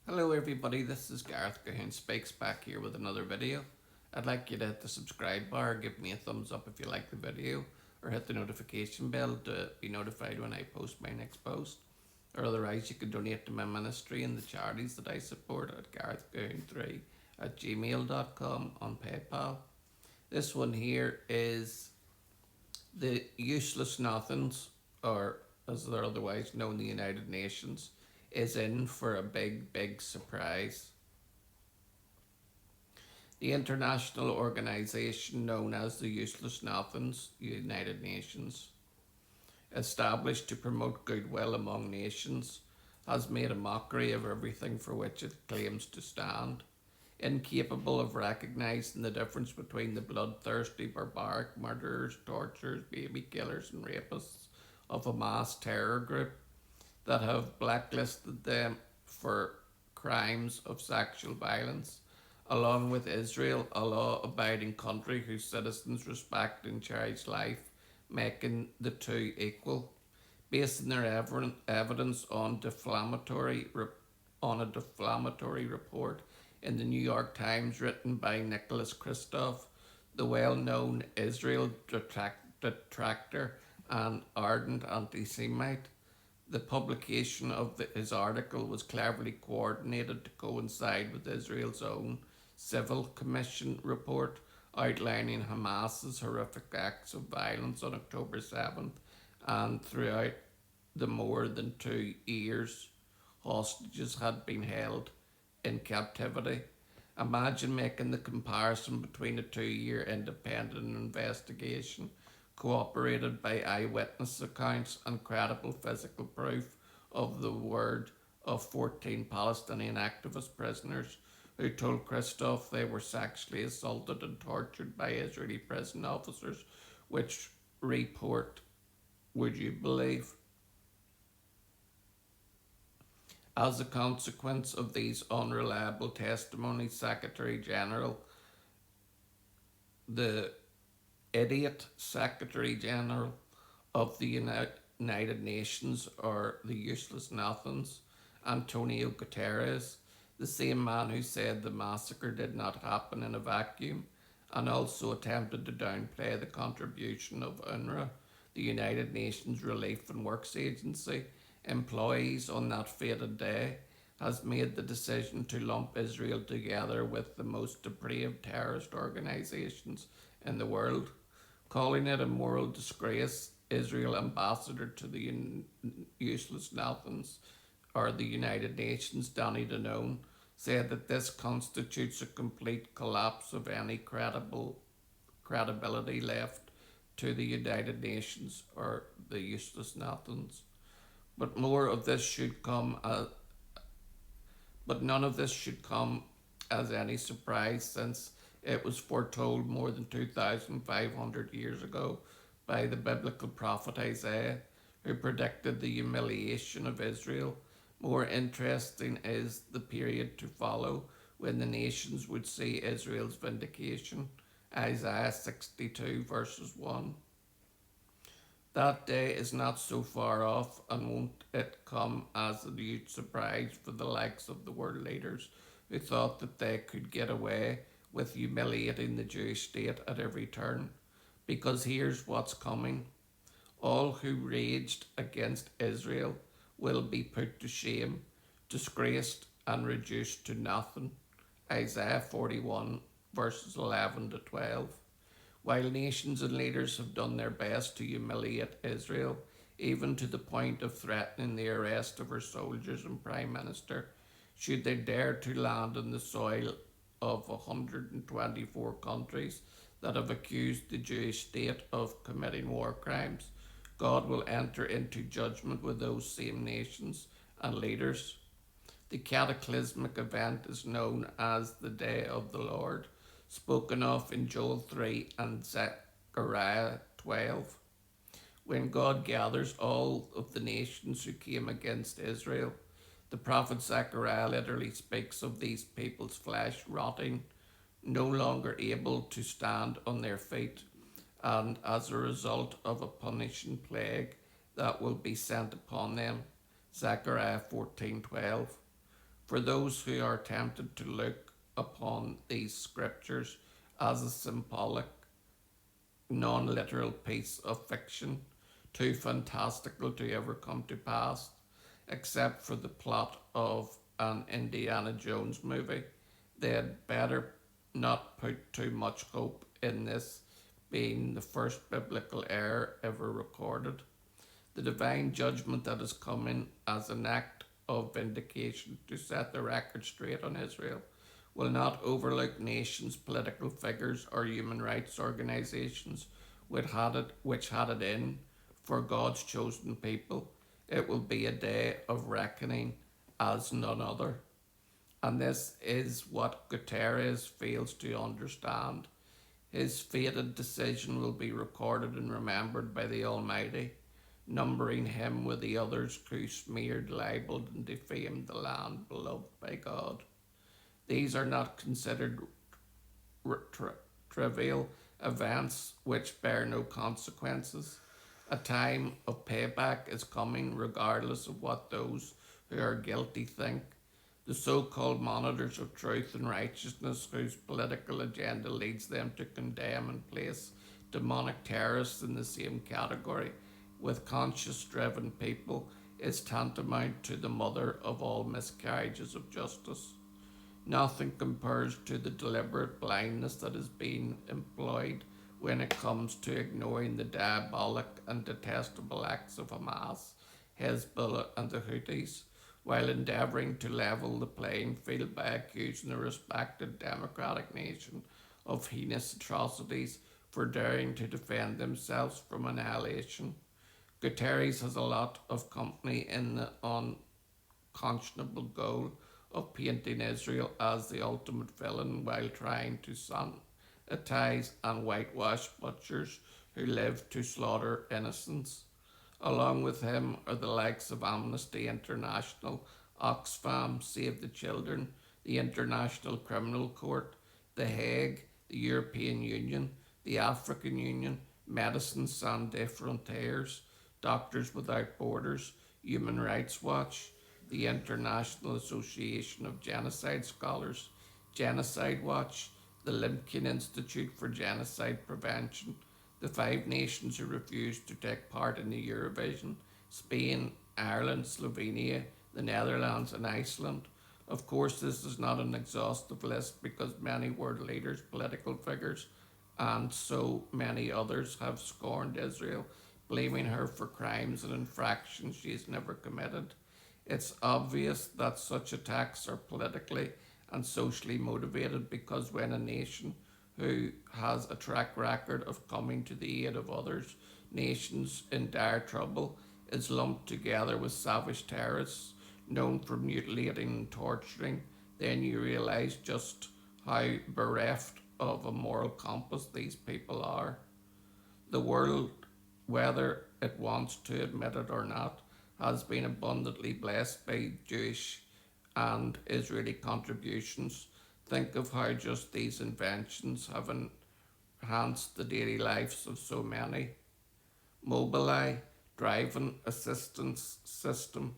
Hello everybody, this is Gareth Cahoon Speaks back here with another video. I'd like you to hit the subscribe bar, give me a thumbs up if you like the video, or hit the notification bell to be notified when I post my next post. Or otherwise you can donate to my ministry and the charities that I support at garethcahoon3 at gmail.com on PayPal. This one here is the Useless Nothings, or as they're otherwise known, the United Nations, is in for a big surprise. The international organization known as the Useless Nothings, United Nations, established to promote goodwill among nations, has made a mockery of everything for which it claims to stand. Incapable of recognizing the difference between the bloodthirsty, barbaric murderers, torturers, baby killers, and rapists of a mass terror group that have blacklisted them for crimes of sexual violence, along with Israel, a law abiding country whose citizens respect and cherish life, making the two equal, basing their evidence on a defamatory report in the New York Times written by Nicholas Kristof, the well-known Israel detractor and ardent anti-Semite. The publication of his article was cleverly coordinated to coincide with Israel's own Civil Commission report outlining Hamas's horrific acts of violence on October 7th and throughout the more than 2 years hostages had been held in captivity. Imagine making the comparison between a 2 year independent investigation corroborated by eyewitness accounts and credible physical proof of the word of 14 Palestinian activist prisoners who told Kristof they were sexually assaulted and tortured by Israeli prison officers, which report, would you believe? As a consequence of these unreliable testimonies, Secretary General, the idiot Secretary General of the United Nations, or the Useless Nothings, Antonio Guterres, the same man who said the massacre did not happen in a vacuum, and also attempted to downplay the contribution of UNRWA, the United Nations Relief and Works Agency, employees on that fated day, has made the decision to lump Israel together with the most depraved terrorist organizations in the world. Calling it a moral disgrace, Israel ambassador to the Useless Nothings, or the United Nations, Danny Danon, said that this constitutes a complete collapse of any credibility left to the United Nations, or the Useless Nothings. But more of this should come as, but none of this should come as any surprise, since it was foretold more than 2,500 years ago by the biblical prophet Isaiah, who predicted the humiliation of Israel. More interesting is the period to follow, when the nations would see Israel's vindication. Isaiah 62 verses 1. That day is not so far off, and won't it come as a huge surprise for the likes of the world leaders who thought that they could get away with humiliating the Jewish state at every turn? Because here's what's coming. All who raged against Israel will be put to shame, disgraced, and reduced to nothing. Isaiah 41 verses 11 to 12. While nations and leaders have done their best to humiliate Israel, even to the point of threatening the arrest of her soldiers and prime minister, should they dare to land on the soil of 124 countries that have accused the Jewish state of committing war crimes, God will enter into judgment with those same nations and leaders. The cataclysmic event is known as the Day of the Lord, spoken of in Joel 3 and Zechariah 12, when God gathers all of the nations who came against Israel. The prophet Zechariah literally speaks of these people's flesh rotting, no longer able to stand on their feet, and as a result of a punishing plague that will be sent upon them. Zechariah 14:12. For those who are tempted to look upon these scriptures as a symbolic, non literal piece of fiction, too fantastical to ever come to pass, except for the plot of an Indiana Jones movie, they had better not put too much hope in this being the first biblical error ever recorded. The divine judgment that is coming as an act of vindication to set the record straight on Israel will not overlook nations, political figures, or human rights organizations which had it in for God's chosen people. It will be a day of reckoning as none other. And this is what Guterres fails to understand. His fated decision will be recorded and remembered by the Almighty, numbering him with the others who smeared, libelled, and defamed the land beloved by God. These are not considered trivial events which bear no consequences. A time of payback is coming, regardless of what those who are guilty think. The so called monitors of truth and righteousness, whose political agenda leads them to condemn and place demonic terrorists in the same category with conscience driven people, is tantamount to the mother of all miscarriages of justice. Nothing compares to the deliberate blindness that is being employed when it comes to ignoring the diabolic and detestable acts of Hamas, Hezbollah, and the Houthis, while endeavouring to level the playing field by accusing a respected democratic nation of heinous atrocities for daring to defend themselves from annihilation. Guterres has a lot of company in the unconscionable goal of painting Israel as the ultimate villain while trying to sanitize and whitewash butchers who live to slaughter innocents. Along with him are the likes of Amnesty International, Oxfam, Save the Children, the International Criminal Court, The Hague, the European Union, the African Union, Médecins Sans Frontières, Doctors Without Borders, Human Rights Watch, the International Association of Genocide Scholars, Genocide Watch, the Limkin Institute for Genocide Prevention, the five nations who refused to take part in the Eurovision: Spain, Ireland, Slovenia, the Netherlands, and Iceland. Of course, this is not an exhaustive list because many world leaders, political figures, and so many others have scorned Israel, blaming her for crimes and infractions she has never committed. It's obvious that such attacks are politically and socially motivated because when a nation who has a track record of coming to the aid of others, nations in dire trouble, is lumped together with savage terrorists known for mutilating and torturing, then you realize just how bereft of a moral compass these people are. The world, whether it wants to admit it or not, has been abundantly blessed by Jewish and Israeli contributions. Think of how just these inventions have enhanced the daily lives of so many. Mobileye, driving assistance system,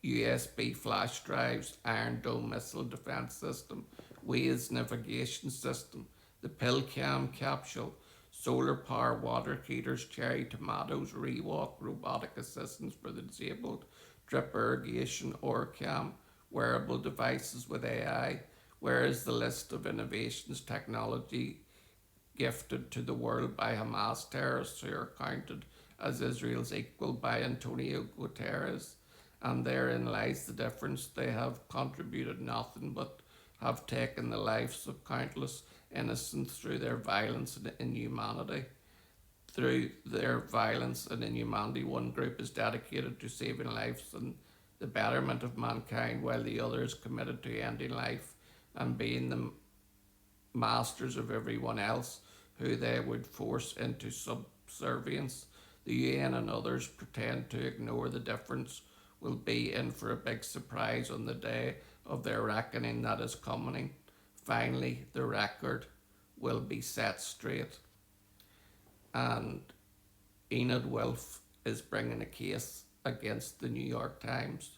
USB flash drives, Iron Dome missile defense system, Waze navigation system, the PillCam capsule, solar power water heaters, cherry tomatoes, Rewalk robotic assistance for the disabled, drip irrigation, Orcam, wearable devices with AI. Where is the list of innovations, technology gifted to the world by Hamas terrorists who are counted as Israel's equal by Antonio Guterres? And therein lies the difference. They have contributed nothing but have taken the lives of countless innocents through their violence and inhumanity. Through their violence and inhumanity, one group is dedicated to saving lives and the betterment of mankind, while the other is committed to ending life and being the masters of everyone else who they would force into subservience. The UN and others pretend to ignore the difference. Will be in for a big surprise on the day of their reckoning that is coming. Finally, the record will be set straight. And Enid Wilf is bringing a case against the New York Times.